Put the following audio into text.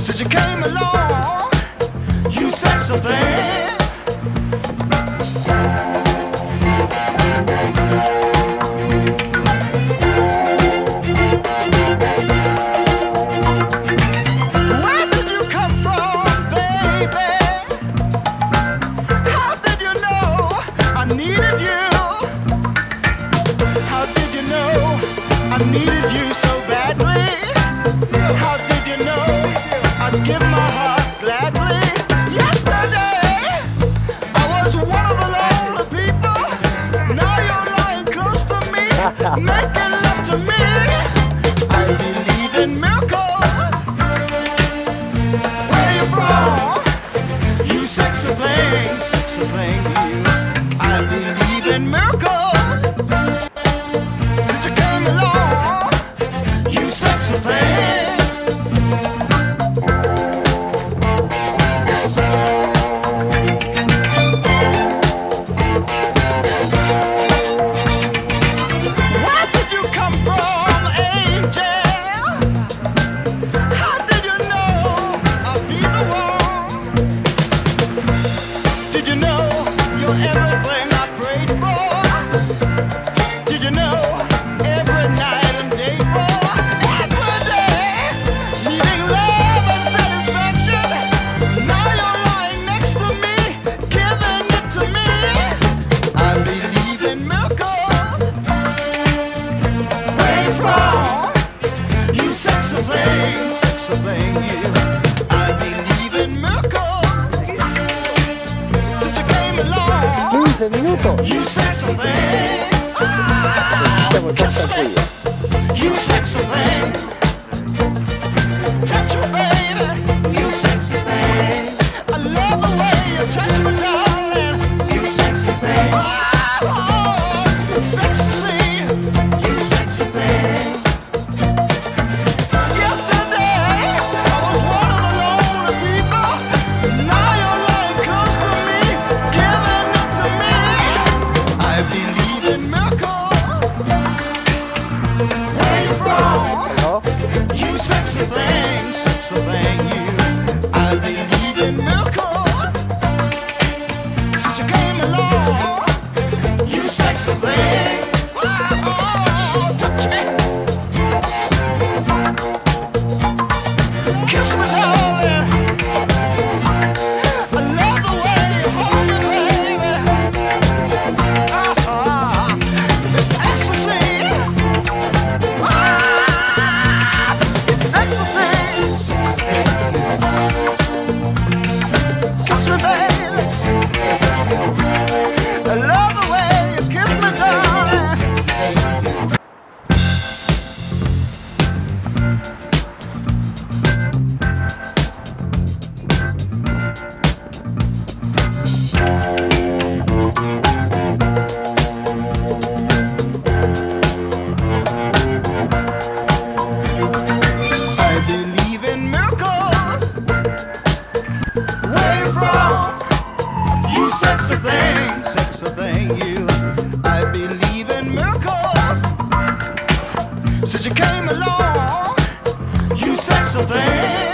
Since you came along, you sexy thing. Where did you come from, baby? How did you know I needed you? How did you know I needed you so badly? How did you know I'd give my heart gladly? Yesterday I was one of the lonely people. Now you're lying close to me, making love to me. I believe in miracles. Where you from? You sexy thing, sexy thing, you. I believe in miracles. Since you came along, you sexy thing. Where did you come from, angel? How did you know I'd be the one? Did you know you're everything I prayed for? Did you know every night and day for? Every day, needing love and satisfaction. Now you're lying next to me, giving it to me. I believe in miracles. Where you from? You sexy thing, sexy thing, you. I believe in miracles. Since you came along, 15 minutos. you sexy thing. Kiss me, you sexy thing. Touch me, baby, you sexy thing. I love the way you touch me, darling. You sexy thing. Oh, it's sexy to see you sexy thing. Yesterday I was one of the lonely people. Now you're lying close to me, giving it to me. I believe in miracles. Where you from? Hello? You sexy thing, you. I believe in miracles. Since you came along, you sexy thing. Oh, touch me, kiss me, darling. I love the way you hold me, baby. It's ecstasy. It's ecstasy. Kiss me, baby. I love the way you kiss me, darling. I believe in miracles. Where you from? You sexy thing, you. I believe in miracles. Since you came along, you sexy thing.